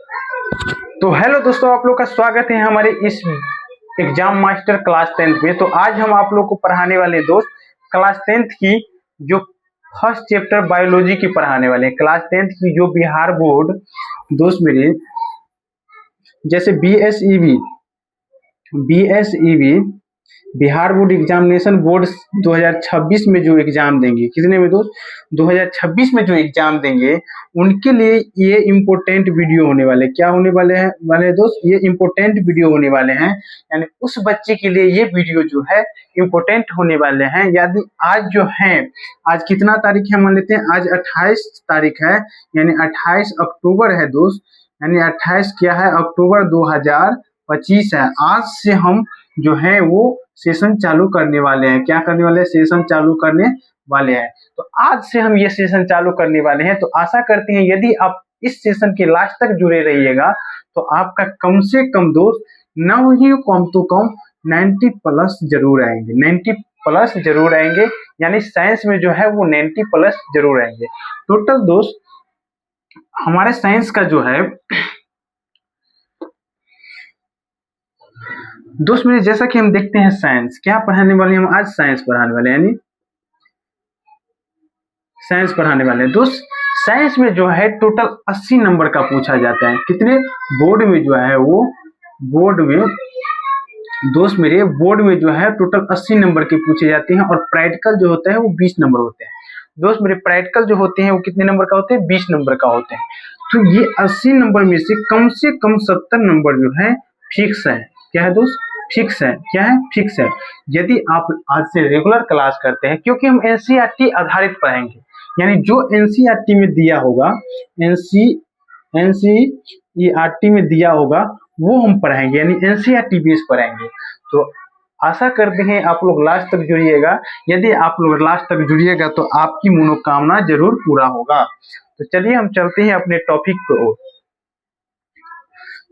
तो हेलो दोस्तों, आप लोग का स्वागत है हमारे इस एग्जाम मास्टर क्लास 10th में। तो आज हम आप लोग को पढ़ाने वाले दोस्त क्लास 10th की जो फर्स्ट चैप्टर बायोलॉजी की पढ़ाने वाले हैं। क्लास 10th की जो बिहार बोर्ड दोस्त मेरे जैसे BSEB Bihar board examination board 2026 में जो एग्जाम देंगे, कितने में दोस्त 2026 में जो एग्जाम देंगे, उनके लिए ये इम्पोर्टेंट वीडियो होने वाले। क्या होने वाले दोस्त, ये इम्पोर्टेंट वीडियो होने वाले हैं। यानी उस बच्चे के लिए ये वीडियो जो है इम्पोर्टेंट होने वाले हैं। यदि आज जो है, आज कितना तारीख है मान लेते हैं, आज 28 तारीख है, यानी 28 अक्टूबर है दोस्त। यानी 28 क्या है, अक्टूबर 2025 है। आज से हम जो है वो सेशन चालू करने वाले हैं। क्या करने वाले हैं, सेशन चालू करने वाले हैं। तो आज से हम ये सेशन चालू करने वाले हैं। तो आशा करते हैं यदि आप इस सेशन के लास्ट तक जुड़े रहिएगा तो आपका कम से कम दोस्त न ही कम तो कम 90 प्लस जरूर आएंगे, 90 प्लस जरूर आएंगे। यानी साइंस में जो है वो 90 प्लस जरूर आएंगे। टोटल दोस्त हमारे साइंस का जो है दोस्त मेरे, जैसा कि हम देखते हैं साइंस क्या पढ़ाने वाले हैं हम आज, साइंस पढ़ाने वाले हैं, यानी साइंस पढ़ाने वाले हैं दोस्त। साइंस में जो है टोटल 80 नंबर का पूछा जाता है। कितने बोर्ड में जो है वो बोर्ड में दोस्त मेरे बोर्ड में जो है टोटल 80 नंबर के पूछे जाते हैं। और प्रैक्टिकल जो होता है वो 20 नंबर होते हैं दोस्त मेरे। प्रैक्टिकल जो होते हैं वो कितने नंबर का होते हैं, 20 नंबर का होते हैं। तो ये 80 नंबर में से कम 70 नंबर जो है फिक्स है। क्या है दोस्त, फिक्स है। क्या है, फिक्स है। यदि आप आज से रेगुलर क्लास करते हैं, क्योंकि हम एनसीईआरटी आधारित पढ़ेंगे, यानी जो एनसीईआरटी में दिया होगा, एनसीईआरटी में दिया होगा वो हम पढ़ेंगे, यानी एनसीईआरटी बेस पढ़ेंगे। तो आशा करते हैं आप लोग लास्ट तक जुड़िएगा। यदि आप लोग लास्ट तक जुड़िएगा तो आपकी मनोकामना जरूर पूरा होगा। तो चलिए हम चलते हैं अपने टॉपिक को।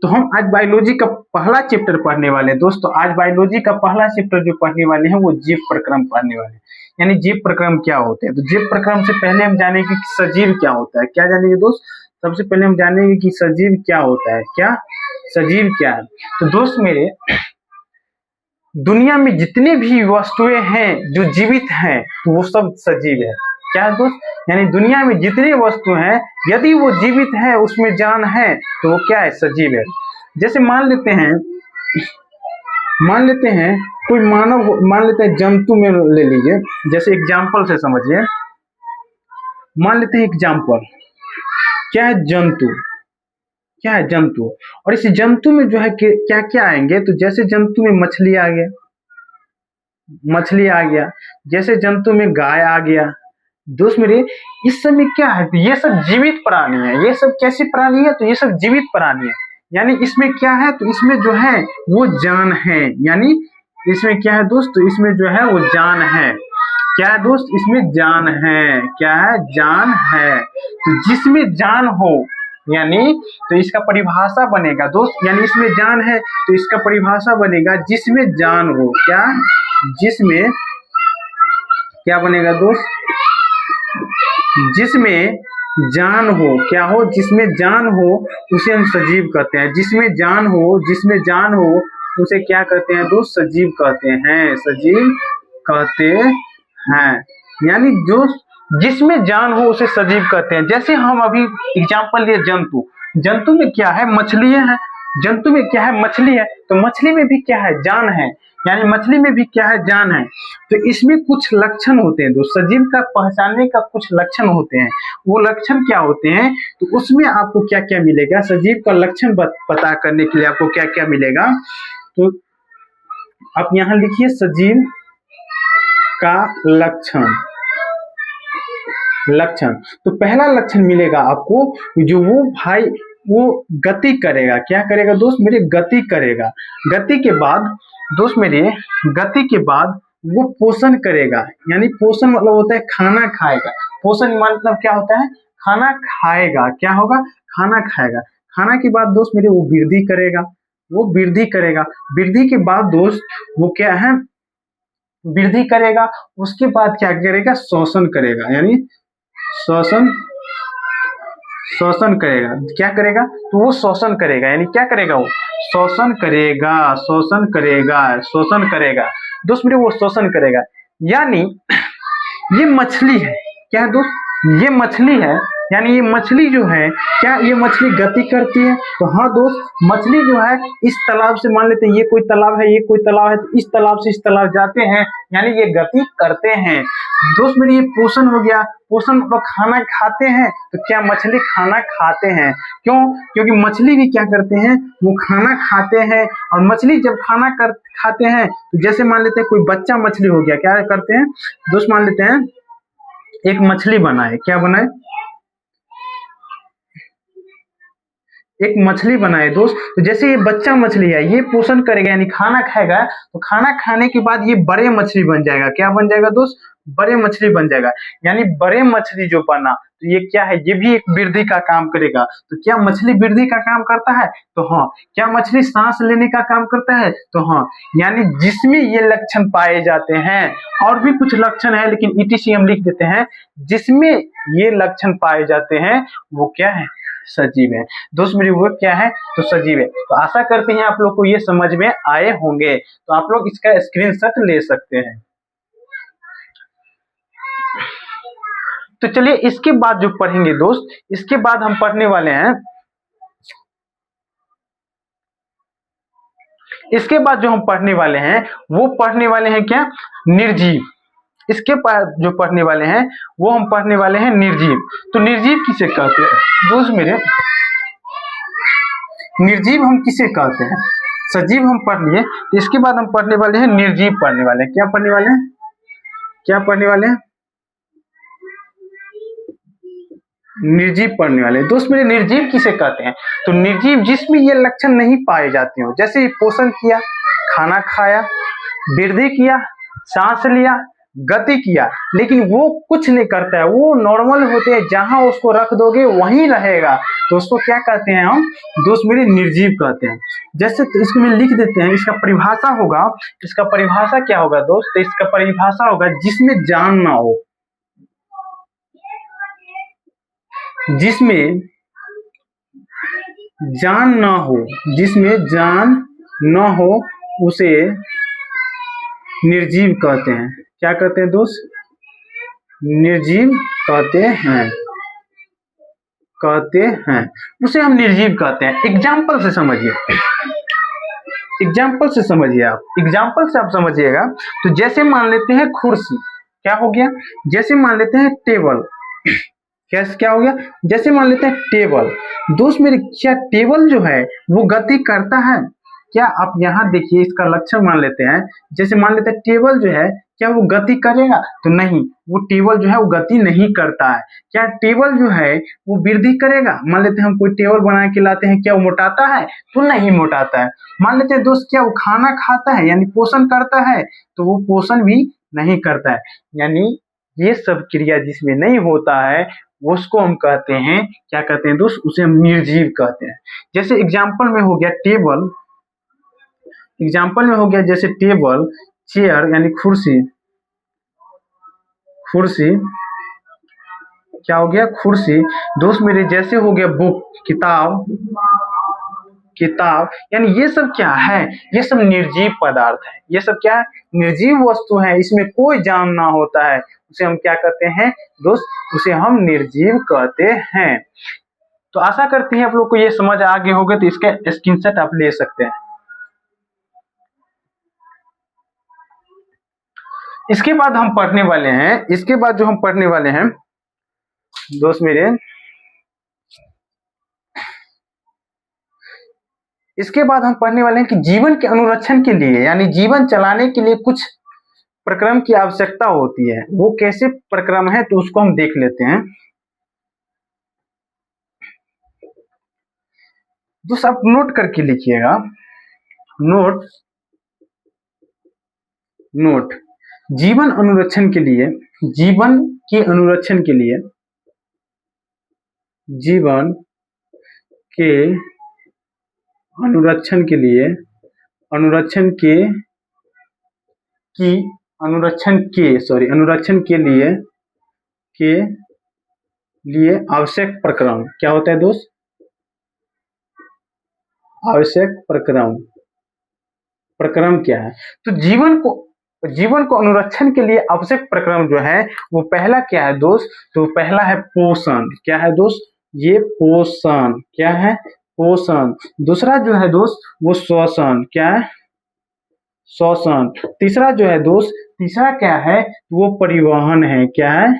तो हम आज बायोलॉजी का पहला चैप्टर पढ़ने वाले हैं दोस्तों। आज बायोलॉजी का पहला चैप्टर जो पढ़ने वाले हैं वो जीव प्रक्रम पढ़ने वाले हैं। यानी जीव प्रक्रम क्या होते हैं। तो जीव प्रक्रम से पहले हम जानेंगे कि सजीव क्या होता है। क्या जानेंगे दोस्त, सबसे पहले हम जानेंगे कि सजीव क्या होता है। क्या सजीव क्या है। तो दोस्त मेरे, दुनिया में जितने भी वस्तुएं हैं जो जीवित हैं तो वो सब सजीव है। क्या है दोस्त, यानी दुनिया में जितने वस्तु हैं यदि वो जीवित है, उसमें जान है, तो वो क्या है, सजीव है। जैसे मान लेते हैं कोई मानव, मान लेते हैं जंतु में ले लीजिए, जैसे एग्जाम्पल से समझिए। मान लेते हैं एग्जाम्पल, क्या है जंतु, क्या है जंतु। और इस जंतु में जो है क्या क्या आएंगे, तो जैसे जंतु में मछली आ गया, जैसे जंतु में गाय आ गया दोस्त मेरे। इस समय क्या है, ये सब जीवित प्राणी है। ये सब कैसी प्राणी है, तो ये सब जीवित प्राणी है। यानी इसमें क्या है, तो इसमें जो है वो जान है। यानी इसमें क्या है दोस्त, तो इसमें जो है वो जान है। क्या है दोस्त, इसमें जान है। क्या है, जान है। तो जिसमें जान हो, यानी तो इसका परिभाषा बनेगा दोस्त, यानी इसमें जान है तो इसका परिभाषा बनेगा जिसमें जान हो। क्या, जिसमें क्या बनेगा दोस्त, जिसमें जान हो। क्या हो, जिसमें जान हो उसे हम सजीव कहते हैं। जिसमें जान हो उसे क्या कहते हैं दोस्त, सजीव कहते हैं। सजीव कहते हैं। यानी जो जिसमें जान हो उसे सजीव कहते हैं। जैसे हम अभी एग्जांपल लिए जंतु में क्या है, मछली है। जंतु में क्या है, मछली है। तो मछली में भी क्या है, जान है। यानी मछली में भी क्या है, जान है। तो इसमें कुछ लक्षण होते हैं दोस्त, सजीव का पहचानने का कुछ लक्षण होते हैं। वो लक्षण क्या होते हैं, तो उसमें आपको क्या क्या मिलेगा, सजीव का लक्षण पता करने के लिए आपको क्या क्या मिलेगा। तो आप यहाँ लिखिए सजीव का लक्षण। तो पहला लक्षण मिलेगा आपको, जो वो गति करेगा। क्या करेगा दोस्त मेरे, गति करेगा। गति के बाद दोस्त मेरे, गति के बाद वो पोषण करेगा। यानी पोषण मतलब होता है खाना खाएगा। पोषण मतलब क्या होता है, खाना खाएगा। क्या होगा, खाना खाएगा। खाना के बाद दोस्त मेरे वो वृद्धि करेगा। वृद्धि के बाद दोस्त वो क्या है, वृद्धि करेगा। उसके बाद क्या करेगा, श्वसन करेगा। यानी शोषण करेगा। क्या करेगा? तो वो शोषण करेगा, यानी क्या करेगा? वो शोषण करेगा, शोषण करेगा, शोषण करेगा दोस्त मेरे, वो शोषण करेगा। यानी ये मछली है, क्या है दोस्त? ये मछली है, यानी ये मछली जो है, क्या ये मछली गति करती है? तो हाँ दोस्त, मछली जो है इस तालाब से, मान लेते हैं ये कोई तालाब है, ये कोई तालाब है, तो इस तालाब से इस तालाब जाते हैं, यानी ये गति करते हैं। दोस्त मेरे, ये पोषण हो गया। पोषण मतलब खाना खाते हैं, तो क्या मछली खाना खाते हैं? क्यों? क्योंकि मछली भी क्या करते हैं? वो खाना खाते हैं। और मछली जब खाते हैं, तो जैसे मान लेते हैं कोई बच्चा मछली हो गया, क्या करते हैं दोस्त? मान लेते हैं एक मछली बनाए, क्या बनाए? एक मछली बनाए दोस्त। तो जैसे ये बच्चा मछली है, ये पोषण करेगा, यानी खाना खाएगा, तो खाना खाने के बाद ये बड़े मछली बन जाएगा। क्या बन जाएगा दोस्त? बड़े मछली बन जाएगा। यानी बड़े मछली जो बना, तो ये क्या है? ये भी एक वृद्धि का काम करेगा। तो क्या मछली वृद्धि का काम करता है? तो हाँ। क्या मछली सांस लेने का काम करता है? तो हाँ। यानी जिसमें ये लक्षण पाए जाते हैं, और भी कुछ लक्षण है लेकिन ईटीसी हम लिख देते हैं, जिसमें ये लक्षण पाए जाते हैं वो क्या है? सजीव है। दोस्त मेरी, वो क्या है? तो सजीव है। तो आशा करते हैं आप लोग को ये समझ में आए होंगे। तो आप लोग इसका स्क्रीनशॉट ले सकते हैं। तो चलिए इसके बाद जो पढ़ेंगे दोस्त, इसके बाद हम पढ़ने वाले हैं, इसके बाद जो हम पढ़ने वाले हैं वो पढ़ने वाले हैं क्या? निर्जीव। इसके बाद जो पढ़ने वाले हैं वो हम पढ़ने वाले हैं निर्जीव। तो निर्जीव किसे कहते हैं दोस्त मेरे? निर्जीव हम किसे कहते हैं? सजीव हम पढ़ लिए, तो इसके बाद हम पढ़ने वाले हैं निर्जीव पढ़ने वाले हैं। क्या पढ़ने वाले हैं? क्या पढ़ने वाले हैं? निर्जीव पढ़ने वाले। दोस्त मेरे, निर्जीव किसे कहते हैं? तो निर्जीव जिसमें ये लक्षण नहीं पाए जाते हो, जैसे पोषण किया, खाना खाया, वृद्धि किया, सांस लिया, गति किया, लेकिन वो कुछ नहीं करता है, वो नॉर्मल होते हैं, जहां उसको रख दोगे वहीं रहेगा, तो उसको क्या कहते हैं हम दोस्त मेरे? निर्जीव कहते हैं। जैसे तो इसको मैं लिख देते हैं, इसका परिभाषा होगा, इसका परिभाषा क्या होगा दोस्त? तो इसका परिभाषा होगा जिसमें जान ना हो, जिसमें जान ना हो, जिसमें जान न हो उसे निर्जीव कहते हैं। क्या कहते हैं दोस्त? निर्जीव कहते हैं, कहते हैं, उसे हम निर्जीव कहते हैं। एग्जाम्पल से समझिए, एग्जाम्पल से समझिए आप, एग्जाम्पल से आप समझिएगा। तो जैसे मान लेते हैं कुर्सी, क्या हो गया? जैसे मान लेते हैं टेबल, क्या हो गया? जैसे मान लेते हैं टेबल। दोस्त मेरे, क्या टेबल जो है वो गति करता है? क्या आप यहाँ देखिए, इसका लक्षण मान लेते हैं, जैसे मान लेते हैं टेबल जो है, क्या वो गति करेगा? तो नहीं, वो टेबल जो है वो गति नहीं करता है। क्या टेबल जो है वो वृद्धि करेगा? मान लेते हैं हम कोई टेबल बना के लाते हैं, क्या वो मोटाता है? तो नहीं मोटाता है। मान लेते हैं दोस्त, क्या वो खाना खाता है, यानी पोषण करता है? तो वो पोषण भी नहीं करता है। यानी ये सब क्रिया जिसमें नहीं होता है उसको हम कहते हैं, क्या कहते हैं दोस्त? उसे हम निर्जीव कहते हैं। जैसे एग्जाम्पल में हो गया टेबल, एग्जाम्पल में हो गया जैसे टेबल, चेयर यानी कुर्सी, कुर्सी क्या हो गया? कुर्सी। दोस्त मेरे, जैसे हो गया बुक, किताब, किताब, यानी ये सब क्या है? ये सब निर्जीव पदार्थ है। ये सब क्या है? निर्जीव वस्तु है, इसमें कोई जान ना होता है, उसे हम क्या कहते हैं दोस्त? उसे हम निर्जीव कहते हैं। तो आशा करते हैं आप लोग को ये समझ आ गए होंगे। तो इसका स्क्रीनशॉट आप ले सकते हैं। इसके बाद हम पढ़ने वाले हैं, इसके बाद जो हम पढ़ने वाले हैं दोस्त मेरे, इसके बाद हम पढ़ने वाले हैं कि जीवन के अनुरक्षण के लिए, यानी जीवन चलाने के लिए कुछ प्रक्रम की आवश्यकता होती है। वो कैसे प्रक्रम है तो उसको हम देख लेते हैं। दोस्त आप नोट करके लिखिएगा, नोट, नोट। जीवन अनुरक्षण के लिए, जीवन के अनुरक्षण के लिए, जीवन के अनुरक्षण के लिए, अनुरक्षण के की अनुरक्षण के लिए, के लिए आवश्यक प्रक्रम क्या होता है दोस्त? आवश्यक प्रक्रम, प्रक्रम क्या है? तो जीवन को अनुरक्षण के लिए आवश्यक प्रक्रम जो है वो पहला क्या है दोस्त? तो पहला है पोषण। क्या है दोस्त? ये पोषण। क्या है? पोषण। दूसरा जो है दोस्त वो श्वसन। क्या है? श्वसन। तीसरा जो है दोस्त, तीसरा क्या है? वो परिवहन है। क्या है?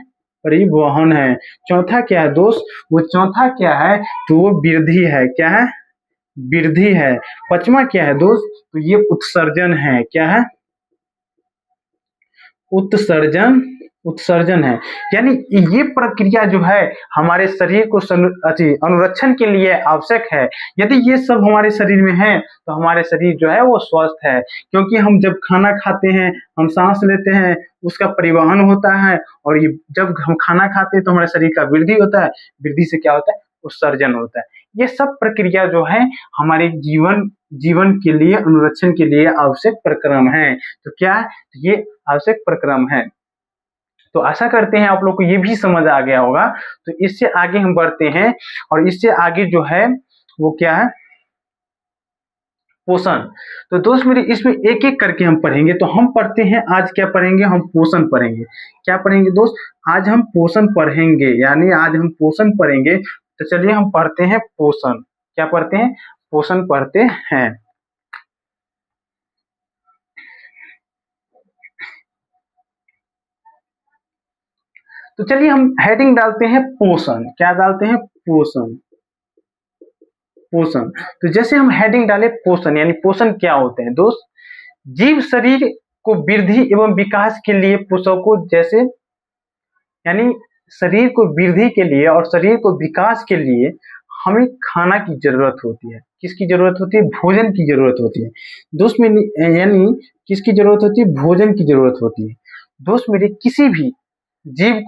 परिवहन है। चौथा क्या है दोस्त? वो चौथा क्या है? तो वो वृद्धि है। क्या है? वृद्धि है। पांचवा क्या है दोस्त? तो ये उत्सर्जन है। क्या है? उत्सर्जन। उत्सर्जन है। यानी ये प्रक्रिया जो है हमारे शरीर को अनुरक्षण के लिए आवश्यक है। यदि ये सब हमारे शरीर में है तो हमारे शरीर जो है वो स्वस्थ है, क्योंकि हम जब खाना खाते हैं, हम सांस लेते हैं, उसका परिवहन होता है, और ये जब हम खाना खाते हैं तो हमारे शरीर का वृद्धि होता है। वृद्धि से क्या होता है? उत्सर्जन होता है। ये सब प्रक्रिया जो है हमारे जीवन के लिए, अनुरक्षण के लिए आवश्यक प्रक्रम है। तो क्या ये आवश्यक प्रक्रम है? तो आशा करते हैं आप लोग को ये भी समझ आ गया होगा। तो इससे आगे हम बढ़ते हैं, और इससे आगे जो है वो क्या है? पोषण। तो दोस्त मेरे इसमें एक एक करके हम पढ़ेंगे। तो हम पढ़ते हैं आज क्या पढ़ेंगे? हम पोषण पढ़ेंगे। क्या पढ़ेंगे दोस्त? आज हम पोषण पढ़ेंगे, यानी आज हम पोषण पढ़ेंगे। तो चलिए हम पढ़ते हैं पोषण। क्या पढ़ते हैं? पोषण पढ़ते हैं। तो चलिए हम हेडिंग डालते हैं पोषण। क्या डालते हैं? पोषण। पोषण। तो जैसे हम हेडिंग डाले पोषण, यानी पोषण क्या होते हैं दोस्त? जीव शरीर को वृद्धि एवं विकास के लिए पोषकों जैसे, यानी शरीर को वृद्धि के लिए और शरीर को विकास के लिए हमें खाना की जरूरत होती है। किसकी जरूरत होती है? भोजन की जरूरत होती है दोस्त मेरे। यानी किसकी जरूरत होती है? भोजन की जरूरत होती है दोस्त मेरे। किसी भी जीव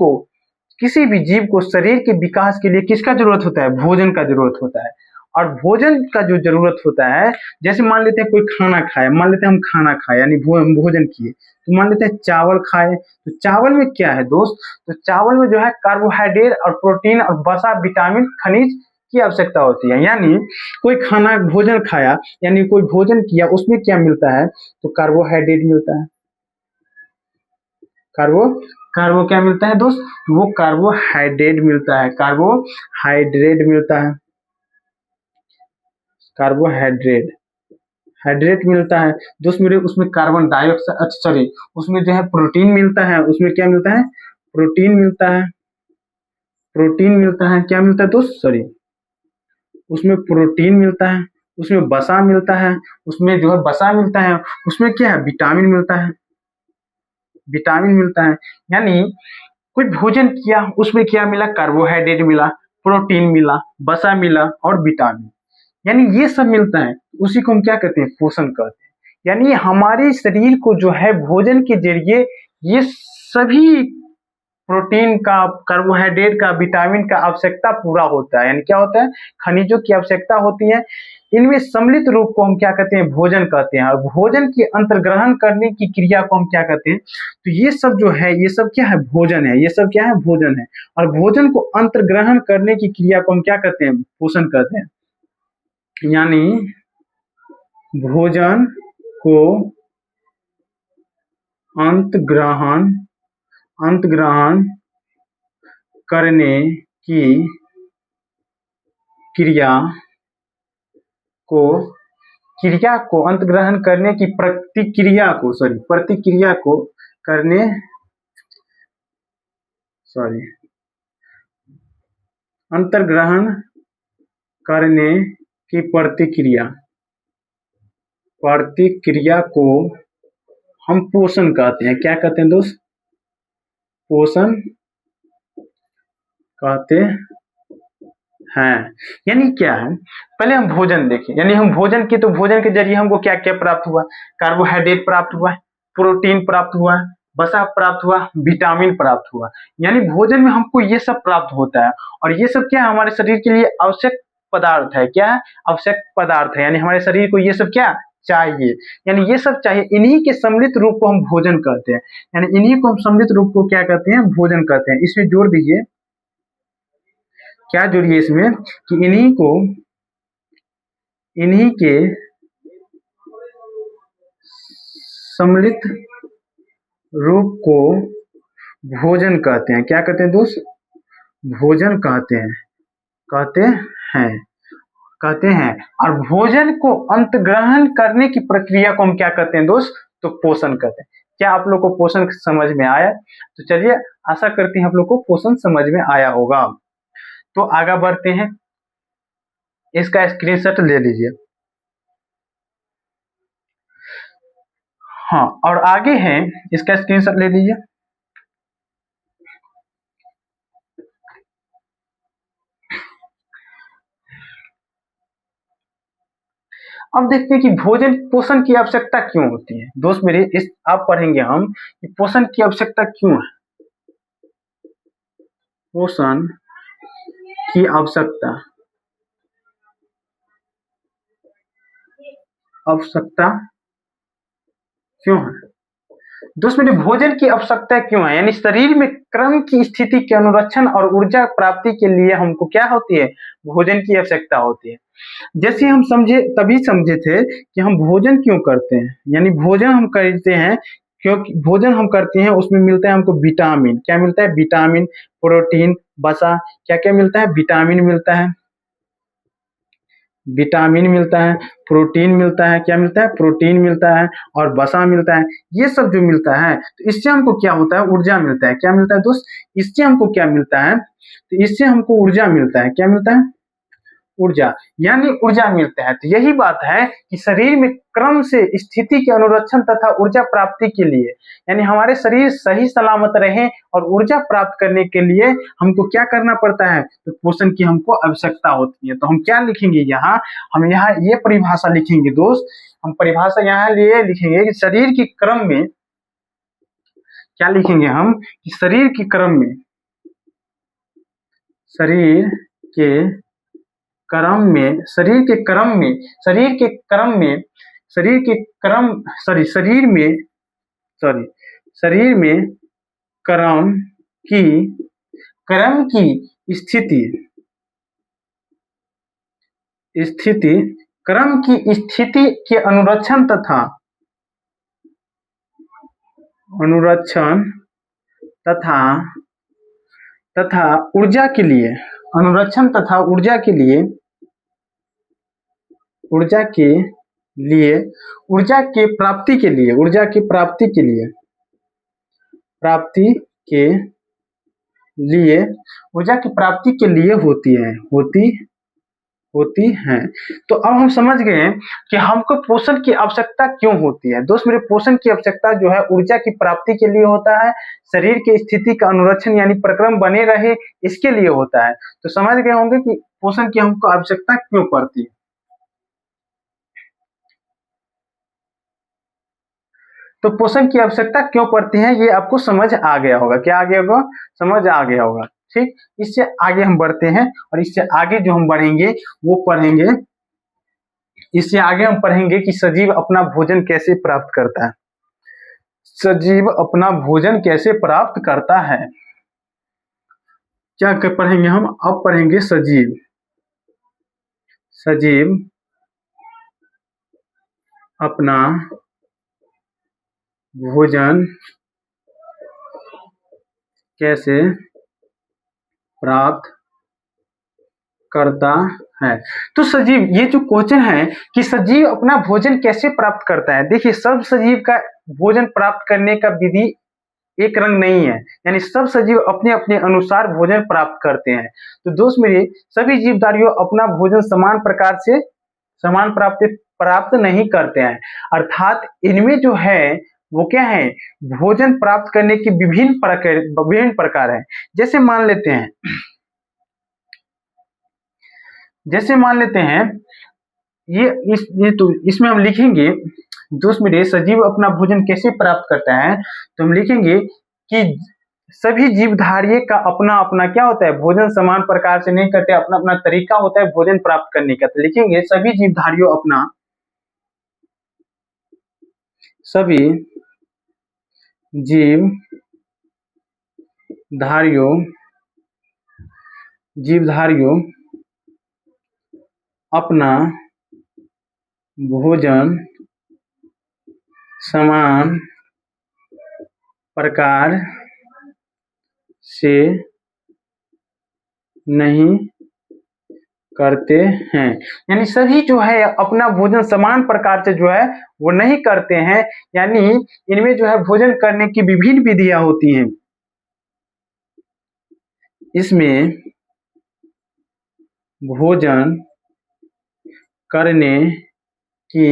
को शरीर के विकास के लिए किसका जरूरत होता है? भोजन का जरूरत होता है। और भोजन का जो जरूरत होता है, जैसे मान लेते हैं कोई खाना खाए, मान लेते हैं हम खाना खाए यानी भोजन किए, तो मान लेते हैं चावल खाए। तो चावल में क्या है दोस्त? तो चावल में जो है कार्बोहाइड्रेट और प्रोटीन और वसा, विटामिन, खनिज की आवश्यकता होती है। यानी कोई खाना भोजन खाया, यानी कोई भोजन किया, उसमें क्या मिलता है? तो कार्बोहाइड्रेट मिलता है। कार्बो क्या मिलता है दोस्त? वो कार्बोहाइड्रेट मिलता है। कार्बोहाइड्रेट मिलता है। कार्बोहाइड्रेट हाइड्रेट मिलता है दोस्त मेरे। उसमें कार्बन डाइऑक्साइड, अच्छा सॉरी, उसमें जो है प्रोटीन मिलता है। उसमें क्या मिलता है? प्रोटीन मिलता है। प्रोटीन मिलता है। क्या मिलता है दोस्त? सॉरी, उसमें प्रोटीन मिलता है। उसमें वसा मिलता है। उसमें जो है वसा मिलता है। उसमें क्या है? विटामिन मिलता है। विटामिन मिलता है। यानी कोई भोजन किया, उसमें क्या मिला? कार्बोहाइड्रेट मिला, प्रोटीन मिला, वसा मिला और विटामिन, यानी ये सब मिलता है। उसी को हम क्या कहते हैं? पोषण कहते हैं। यानी हमारे शरीर को जो है भोजन के जरिए ये सभी प्रोटीन का, कार्बोहाइड्रेट का, विटामिन का आवश्यकता पूरा होता है। यानी क्या होता है? खनिजों की आवश्यकता होती है। इनमें सम्मिलित रूप को हम क्या कहते हैं? भोजन कहते हैं। और भोजन के अंतर्ग्रहण करने की क्रिया को हम क्या कहते हैं? तो ये सब जो है, ये सब क्या है? भोजन है। ये सब क्या है? भोजन है। और भोजन को अंतर्ग्रहण करने की क्रिया को हम क्या कहते हैं? पोषण कहते हैं। यानी भोजन को अंतग्रहण करने की क्रिया को अंतग्रहण करने की प्रतिक्रिया को करने, सॉरी, अंतर्ग्रहण करने की प्रतिक्रिया को हम पोषण कहते हैं। क्या कहते हैं दोस्त? पोषण कहते हैं। यानी क्या है? पहले हम भोजन देखें। यानी हम भोजन किए तो भोजन के जरिए हमको क्या क्या प्राप्त हुआ? कार्बोहाइड्रेट प्राप्त हुआ, प्रोटीन प्राप्त हुआ, वसा प्राप्त हुआ, विटामिन प्राप्त हुआ। यानी भोजन में हमको ये सब प्राप्त होता है। और ये सब क्या है? हमारे शरीर के लिए आवश्यक पदार्थ है। क्या है? आवश्यक पदार्थ है। यानी हमारे शरीर को ये सब क्या चाहिए? यानी ये सब चाहिए। इन्हीं के सम्मिलित रूप को हम भोजन कहते हैं। यानी इन्हीं को हम सम्मिलित रूप को क्या कहते हैं? भोजन कहते हैं। इसमें जोड़ दीजिए, क्या जोड़िए इसमें कि इन्हीं के सम्मिलित रूप को भोजन कहते हैं। क्या कहते हैं दोस्त? भोजन कहते हैं, कहते हैं, कहते हैं। और भोजन को अंत ग्रहण करने की प्रक्रिया को हम क्या कहते हैं दोस्त? तो पोषण कहते हैं। क्या आप लोग को पोषण समझ में आया? तो चलिए, आशा करते हैं आप लोग को पोषण समझ में आया होगा। तो आगे बढ़ते हैं, इसका स्क्रीनशॉट ले लीजिए। हाँ, और आगे है, इसका स्क्रीनशॉट ले लीजिए। अब देखते हैं कि भोजन पोषण की आवश्यकता क्यों होती है। दोस्त मेरे, इस आप पढ़ेंगे हम कि पोषण की आवश्यकता क्यों है। पोषण की आवश्यकता क्यों है? दोस्त मेरे, भोजन की आवश्यकता क्यों है? यानी शरीर में क्रम की स्थिति के अनुरक्षण और ऊर्जा प्राप्ति के लिए हमको क्या होती है? भोजन की आवश्यकता होती है। जैसे हम समझे, तभी समझे थे कि हम भोजन क्यों करते हैं। यानी भोजन हम करते हैं क्योंकि भोजन हम करते हैं, उसमें मिलता है हमको विटामिन। क्या मिलता है? विटामिन, प्रोटीन, वसा। क्या क्या मिलता है? विटामिन मिलता है, विटामिन मिलता है, प्रोटीन मिलता है। क्या मिलता है? प्रोटीन मिलता है, और वसा मिलता है। ये सब जो मिलता है, तो इससे हमको क्या होता है? ऊर्जा मिलता है। क्या मिलता है दोस्त? इससे हमको क्या मिलता है? तो इससे हमको ऊर्जा मिलता है। क्या मिलता है? ऊर्जा, यानी ऊर्जा मिलता है। तो यही बात है कि शरीर में क्रम से स्थिति के अनुरक्षण तथा ऊर्जा प्राप्ति के लिए, यानी हमारे शरीर सही सलामत रहे और ऊर्जा प्राप्त करने के लिए हमको क्या करना पड़ता है? तो पोषण की हमको आवश्यकता होती है। तो हम क्या लिखेंगे यहाँ? हम यहाँ ये परिभाषा लिखेंगे दोस्त। हम परिभाषा यहाँ लिए लिखेंगे कि शरीर के क्रम में, क्या लिखेंगे हम? कि शरीर के क्रम में, शरीर के क्रम में, शरीर के क्रम में, शरीर के क्रम में, शरीर के क्रम, सॉरी, शरीर में, सॉरी, शरीर में क्रम की, क्रम की स्थिति, स्थिति, क्रम की स्थिति के अनुरक्षण तथा, अनुरक्षण तथा, तथा ऊर्जा के लिए, अनुरक्षण तथा ऊर्जा के लिए, ऊर्जा के लिए, ऊर्जा के प्राप्ति के लिए, ऊर्जा की प्राप्ति के लिए, प्राप्ति के लिए, ऊर्जा की प्राप्ति के लिए होती है, होती हैं। तो अब हम समझ गए कि हमको पोषण की आवश्यकता क्यों होती है। दोस्त मेरे, पोषण की आवश्यकता जो है ऊर्जा की प्राप्ति के लिए होता है, शरीर की स्थिति का अनुरक्षण यानी प्रक्रम बने रहे, इसके लिए होता है। तो समझ गए होंगे कि पोषण की हमको आवश्यकता क्यों पड़ती है। तो पोषण की आवश्यकता क्यों पड़ती है, ये आपको समझ आ गया होगा। क्या आ गया होगा? समझ आ गया होगा। ठीक, इससे आगे हम बढ़ते हैं, और इससे आगे जो हम बढ़ेंगे वो पढ़ेंगे, इससे आगे हम पढ़ेंगे कि सजीव अपना भोजन कैसे प्राप्त करता है। सजीव अपना भोजन कैसे प्राप्त करता है, क्या पढ़ेंगे हम? अब पढ़ेंगे सजीव, सजीव अपना भोजन कैसे प्राप्त करता है। तो सजीव, ये जो क्वेश्चन है कि सजीव अपना भोजन कैसे प्राप्त करता है, देखिए सब सजीव का भोजन प्राप्त करने का विधि एक रंग नहीं है, यानी सब सजीव अपने अपने अनुसार भोजन प्राप्त करते हैं। तो दोस्त मेरे, सभी जीवधारियों अपना भोजन समान प्रकार से समान प्राप्त नहीं करते हैं। अर्थात इनमें जो है वो क्या है? भोजन प्राप्त करने की विभिन्न प्रकार है। जैसे मान लेते हैं, जैसे मान लेते हैं, ये तो इसमें हम लिखेंगे दोस्त मेरे, सजीव अपना भोजन कैसे प्राप्त करता है, तो हम लिखेंगे कि सभी जीवधारी का अपना अपना क्या होता है? भोजन समान प्रकार से नहीं करते, अपना अपना तरीका होता है भोजन प्राप्त करने का। तो लिखेंगे सभी जीवधारियों अपना, सभी जीवधारियों जीवधारियों अपना भोजन समान प्रकार से नहीं करते हैं। यानी सभी जो है अपना भोजन समान प्रकार से जो है वो नहीं करते हैं, यानी इनमें जो है भोजन करने की विभिन्न विधियां होती हैं। इसमें भोजन करने की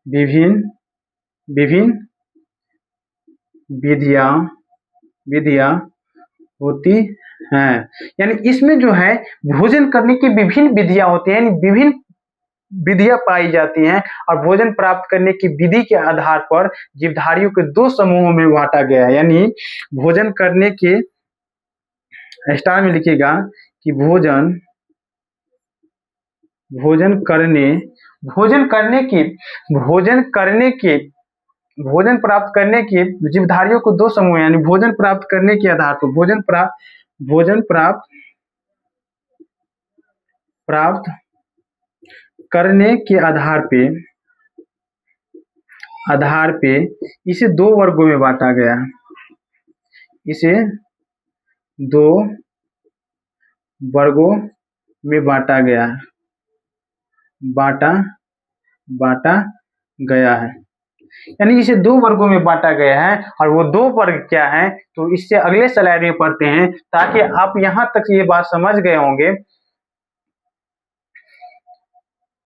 विभिन्न विभिन्न विधियां होती हैं। यानी इसमें जो है भोजन करने की विभिन्न विधियां होती हैं, विभिन्न विधियां पाई जाती हैं और भोजन प्राप्त करने की विधि के आधार पर जीवधारियों के दो समूहों में बांटा गया है। यानी भोजन करने के स्टार में लिखिएगा कि भोजन प्राप्त करने के जीवधारियों को दो समूह, यानी भोजन प्राप्त करने के आधार पर भोजन प्राप्त करने के आधार पे इसे दो वर्गों में बांटा गया। इसे दो वर्गों में बांटा गया है। यानी इसे दो वर्गों में बांटा गया है और वो दो वर्ग क्या है तो इससे अगले स्लाइड में पढ़ते हैं, ताकि आप यहाँ तक ये बात समझ गए होंगे